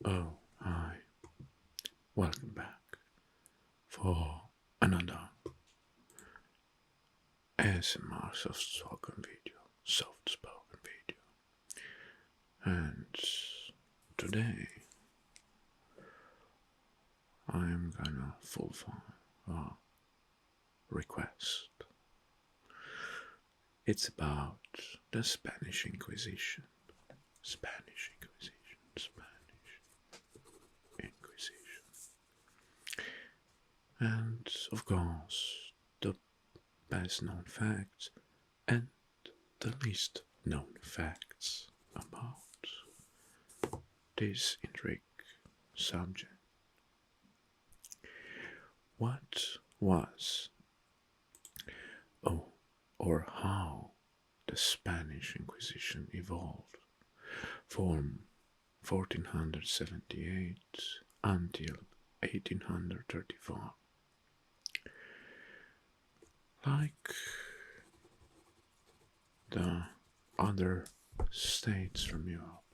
Oh, hi. Welcome back for another ASMR soft-spoken video. And today I'm gonna fulfill a request. It's about the Spanish Inquisition. Spanish Inquisition. Spanish Inquisition. And of course, the best known facts and the least known facts about this intriguing subject. What was, oh, or how the Spanish Inquisition evolved from 1478 until 1834? Like the other states from Europe,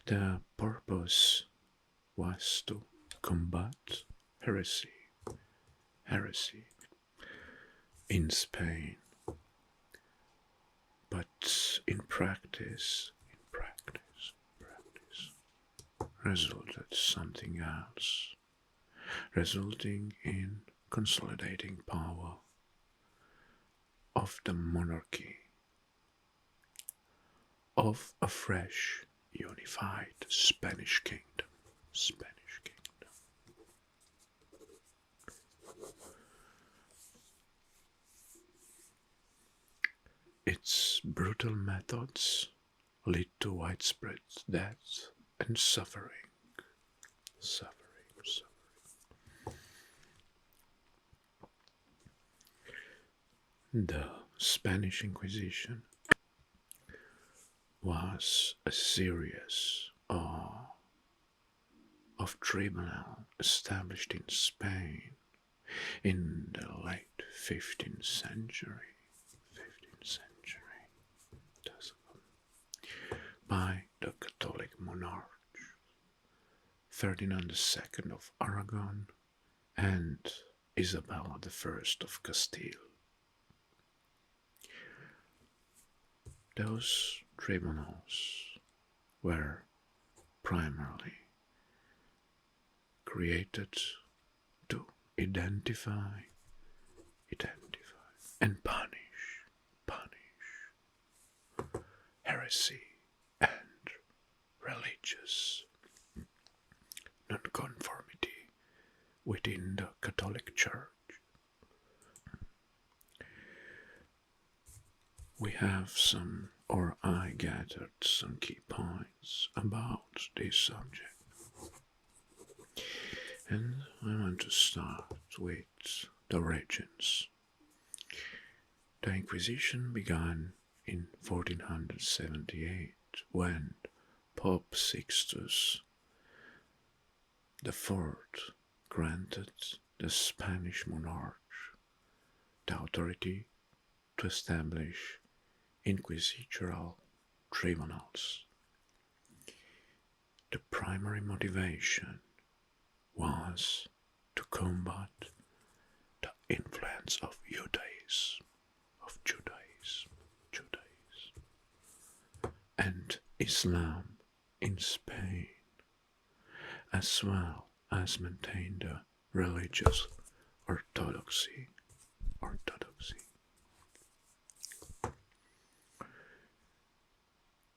the purpose was to combat heresy, heresy in Spain, but in practice, resulted something else, resulting in consolidating power of the monarchy of a fresh, unified Spanish kingdom. Spanish kingdom. Its brutal methods lead to widespread death and suffering. Suffering. The Spanish Inquisition was a series of tribunals established in Spain in the late 15th century. 15th century. By the Catholic monarch Ferdinand II of Aragon and Isabella I of Castile. Those tribunals were primarily created to identify and punish heresy and religious nonconformity within the Catholic Church. We have some, or I gathered some key points about this subject. And I want to start with the origins. The Inquisition began in 1478 when Pope Sixtus IV granted the Spanish monarch the authority to establish inquisitorial tribunals. The primary motivation was to combat the influence of Judaism, and Islam in Spain, as well as maintain the religious orthodoxy.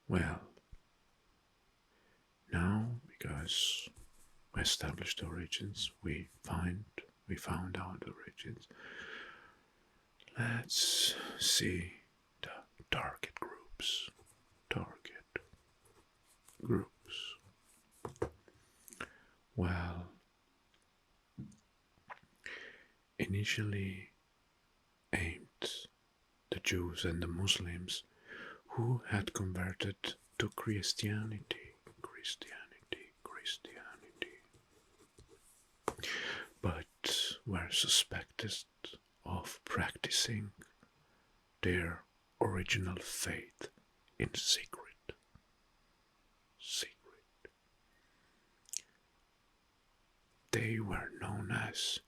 Well, now because we established the origins, we found out the origins. Let's see the target groups. Well, initially aimed the Jews and the Muslims who had converted to Christianity, but were suspected of practicing their original faith in secret. They were known as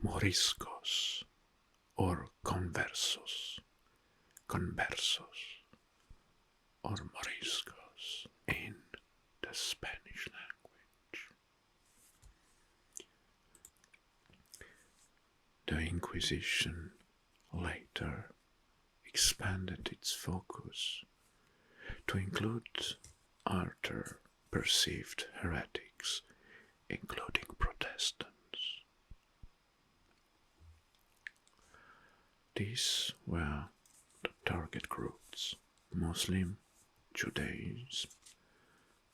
moriscos or conversos or moriscos in the Spanish language. The Inquisition later expanded its focus to include other perceived heretics, including Protestants. These were the target groups: Muslim, Judaism,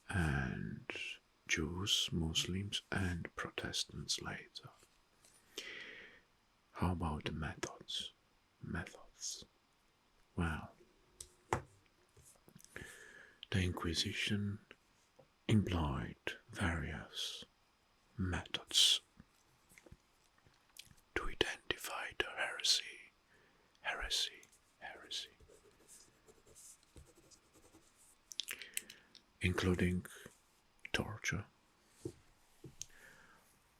and Jews, Muslims, and Protestants later. How about the methods? Well, the Inquisition employed various methods to identify the heresy, including torture,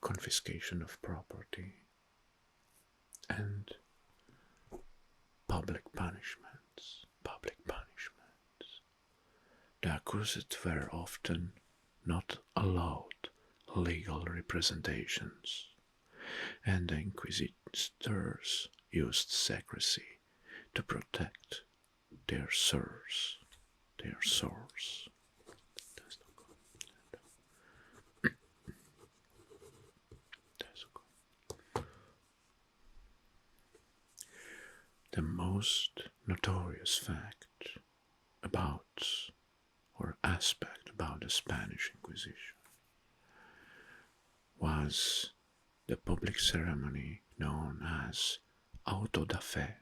confiscation of property, and public punishments. The accused were often not allowed legal representations, and the inquisitors used secrecy to protect their source. The most notorious fact about or aspect about the Spanish Inquisition was the public ceremony known as auto da fe,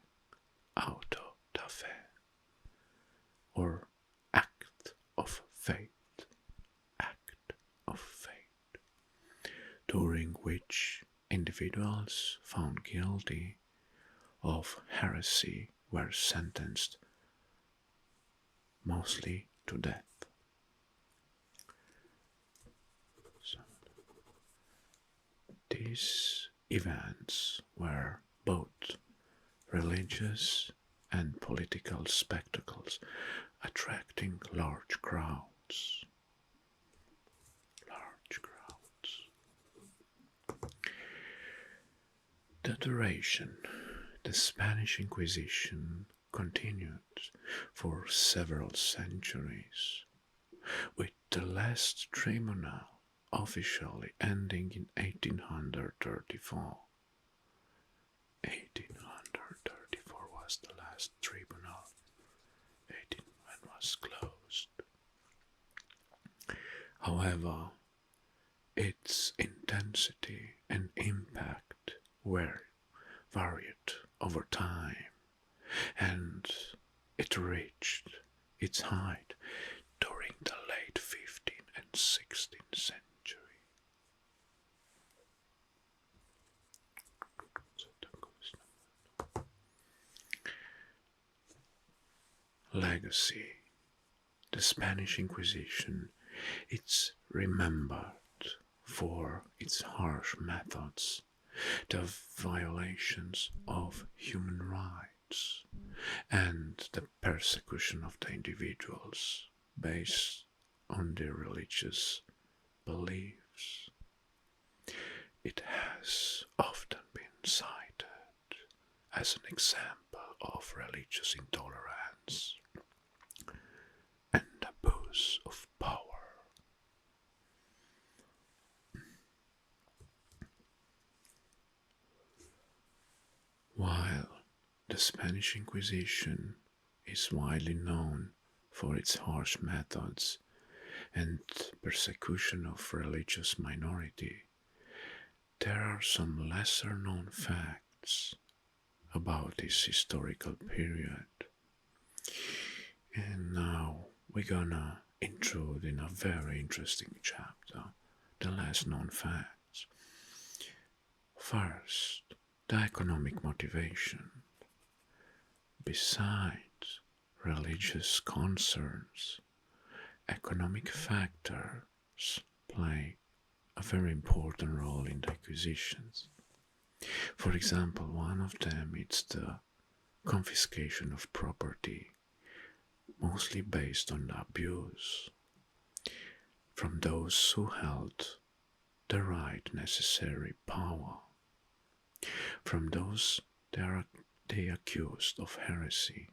or act of faith, during which individuals found guilty of heresy were sentenced mostly to death. So, these events were both religious and political spectacles, attracting large crowds. The duration. The Spanish Inquisition continued for several centuries, with the last tribunal officially ending in 1834. 1834 was the last tribunal. 18 when was closed. However, its intensity and impact were varied over time, and it reached its height during the late 15th and 16th century. Legacy. The Spanish Inquisition is remembered for its harsh methods, the violations of human rights, and the persecution of the individuals based on their religious beliefs. It has often been cited as an example of religious intolerance and abuse of power. While the Spanish Inquisition is widely known for its harsh methods and persecution of religious minority, there are some lesser known facts about this historical period. And now we're gonna intrude in a very interesting chapter, the less known facts. First, the economic motivation. Besides religious concerns, economic factors play a very important role in the Inquisitions. For example, one of them is the confiscation of property, mostly based on the abuse from those who held the right necessary power, from those they accused of heresy,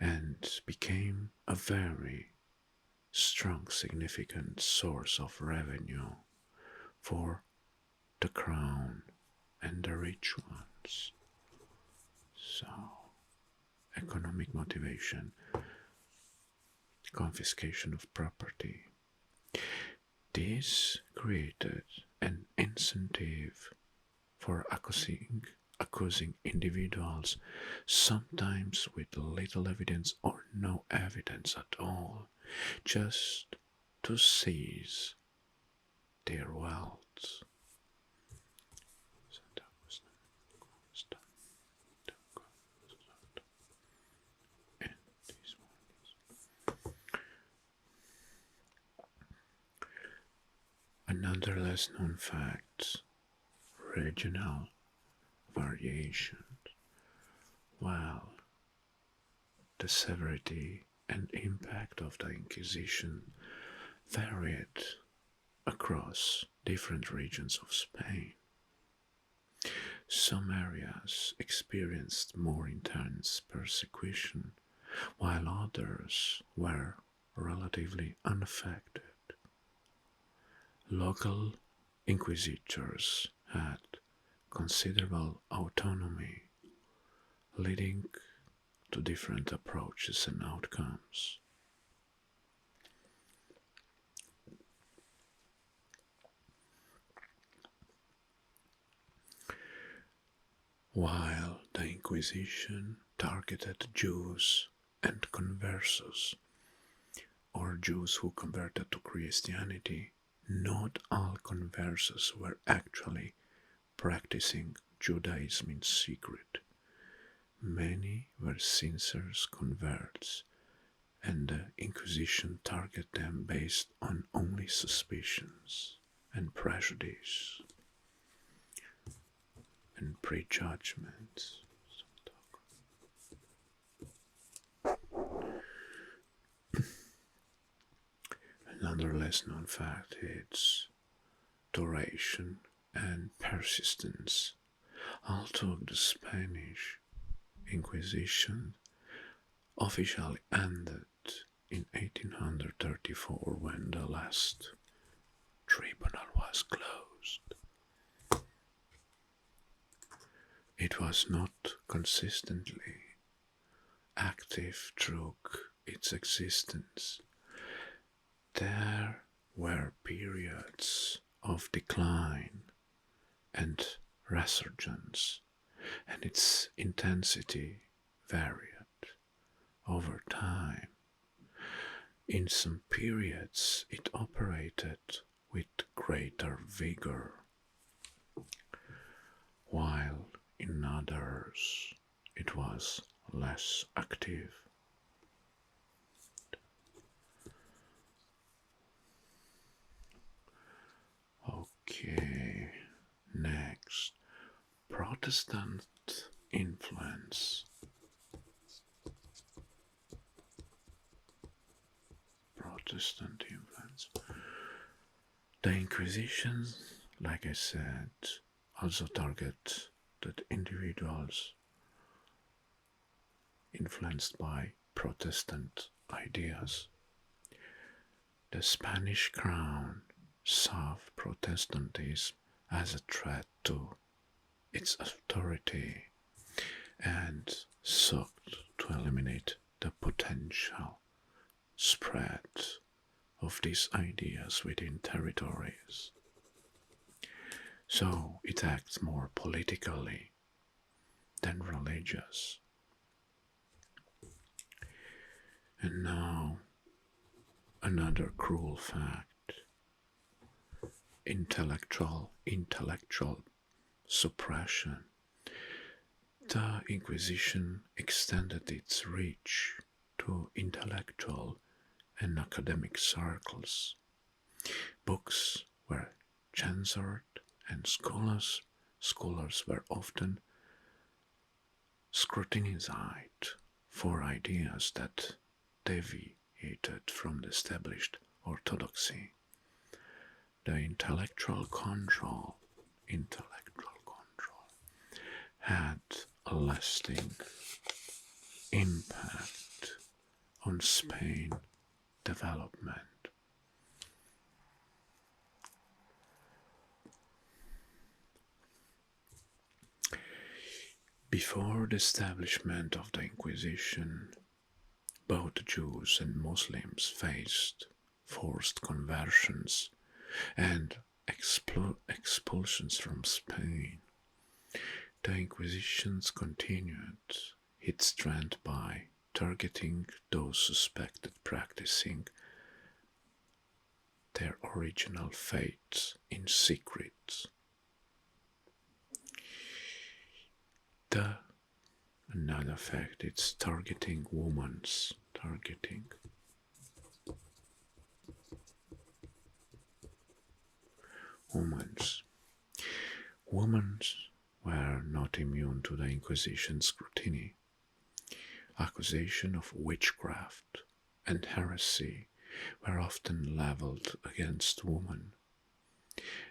and became a very strong, significant source of revenue for the crown and the rich ones. So, economic motivation, confiscation of property. This created an incentive for accusing individuals, sometimes with little evidence or no evidence at all, just to seize their wealth. Another less known fact, regional variation. While the severity and impact of the Inquisition varied across different regions of Spain, some areas experienced more intense persecution, while others were relatively unaffected. Local inquisitors had considerable autonomy, leading to different approaches and outcomes. While the Inquisition targeted Jews and conversos, or Jews who converted to Christianity, not all conversos were actually practicing Judaism in secret. Many were sincere converts, and the Inquisition targeted them based on only suspicions and prejudice and prejudgments. Another less known fact is duration and persistence. Although the Spanish Inquisition officially ended in 1834 when the last tribunal was closed, it was not consistently active through its existence. There were periods of decline and resurgence, and its intensity varied over time. In some periods, it operated with greater vigor, while in others, it was less active. Okay, next, Protestant influence. Protestant influence. The Inquisition, like I said, also targeted individuals influenced by Protestant ideas. The Spanish crown saw Protestantism as a threat to its authority and sought to eliminate the potential spread of these ideas within territories. So it acts more politically than religious. And now, another cruel fact. Intellectual suppression. The Inquisition extended its reach to intellectual and academic circles. Books were censored, and scholars were often scrutinized for ideas that deviated from the established orthodoxy. The intellectual control had a lasting impact on Spain development. Before the establishment of the Inquisition, both Jews and Muslims faced forced conversions and expulsions from Spain. The Inquisitions continued its trend by targeting those suspected practicing their original faith in secret. The another fact it's targeting women's women were not immune to the Inquisition scrutiny. Accusations of witchcraft and heresy were often leveled against women,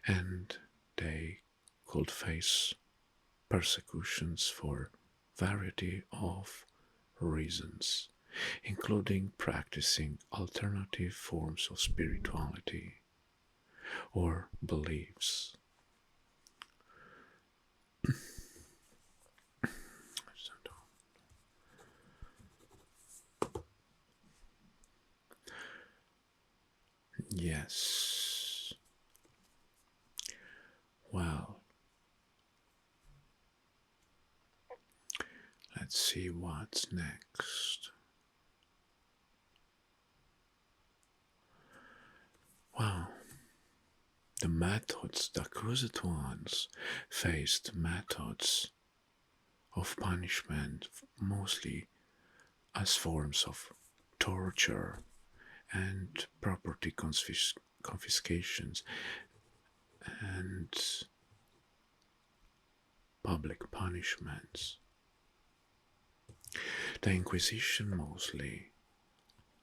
and they could face persecutions for variety of reasons, including practicing alternative forms of spirituality or beliefs. Yes. Well, let's see what's next. Wow. The accused ones faced methods of punishment mostly as forms of torture and property confiscations and public punishments. The Inquisition mostly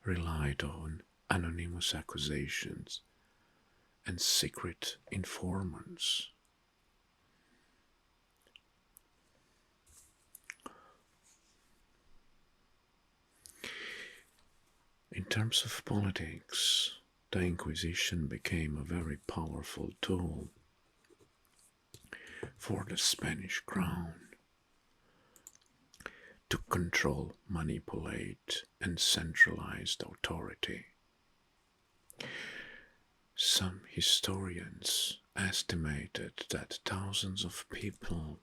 relied on anonymous accusations and secret informants. In terms of politics, the Inquisition became a very powerful tool for the Spanish crown to control, manipulate, and centralize the authority. Some historians estimated that thousands of people,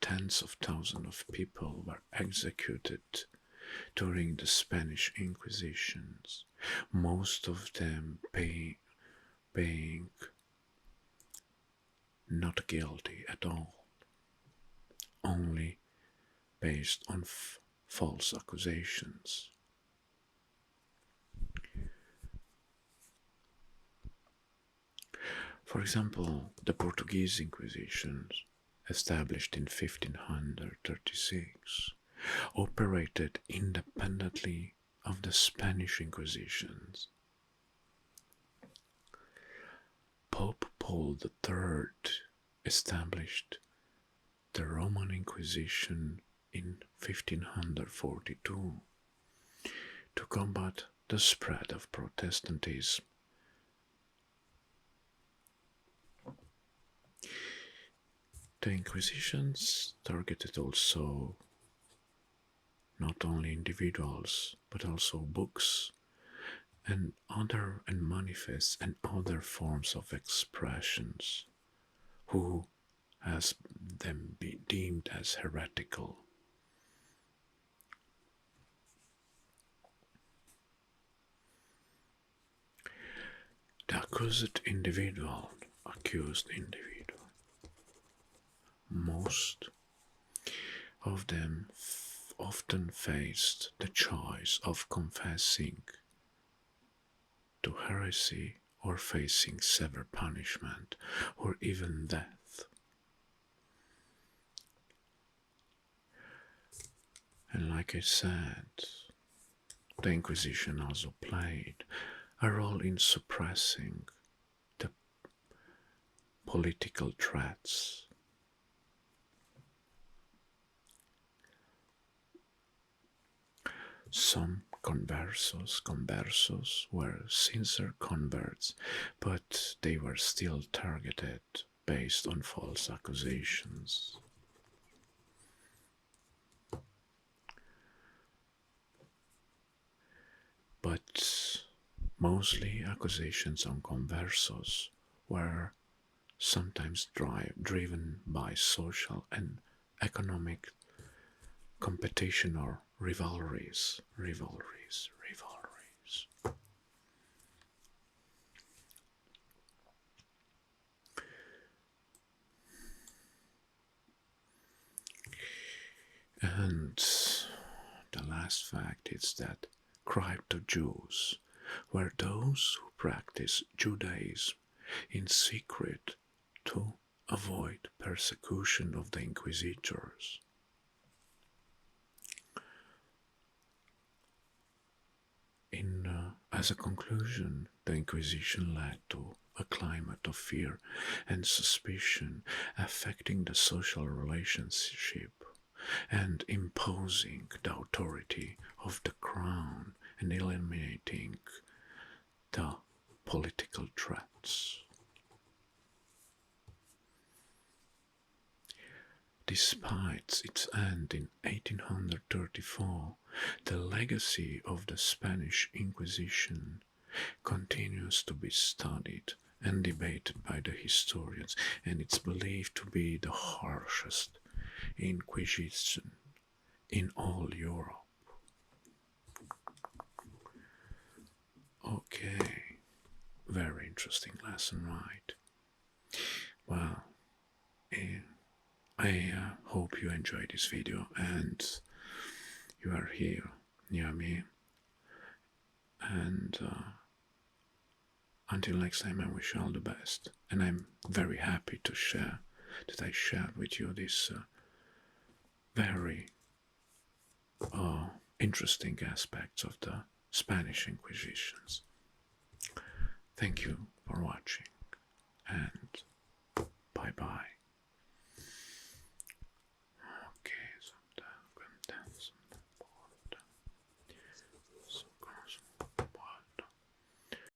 tens of thousands of people were executed during the Spanish Inquisitions, most of them being not guilty at all, only based on false accusations. For example, the Portuguese Inquisition, established in 1536, operated independently of the Spanish Inquisitions. Pope Paul III established the Roman Inquisition in 1542 to combat the spread of Protestantism. The Inquisitions targeted also not only individuals but also books and manifests and other forms of expressions who has them be deemed as heretical. The accused individual, most of them often faced the choice of confessing to heresy or facing severe punishment or even death. And like I said, the Inquisition also played a role in suppressing the political threats. Some conversos were sincere converts, but they were still targeted based on false accusations. But mostly accusations on conversos were sometimes driven by social and economic competition or rivalries. And the last fact is that crypto-Jews were those who practiced Judaism in secret to avoid persecution of the inquisitors. As a conclusion, the Inquisition led to a climate of fear and suspicion affecting the social relationship and imposing the authority of the crown and eliminating the political threats. Despite its end in 1834, the legacy of the Spanish Inquisition continues to be studied and debated by the historians, and it's believed to be the harshest Inquisition in all Europe. Okay, very interesting lesson, right? Well, I hope you enjoyed this video and you are here near me. And until next time, I wish you all the best. And I'm very happy to share that I shared with you this very interesting aspects of the Spanish Inquisitions. Thank you for watching and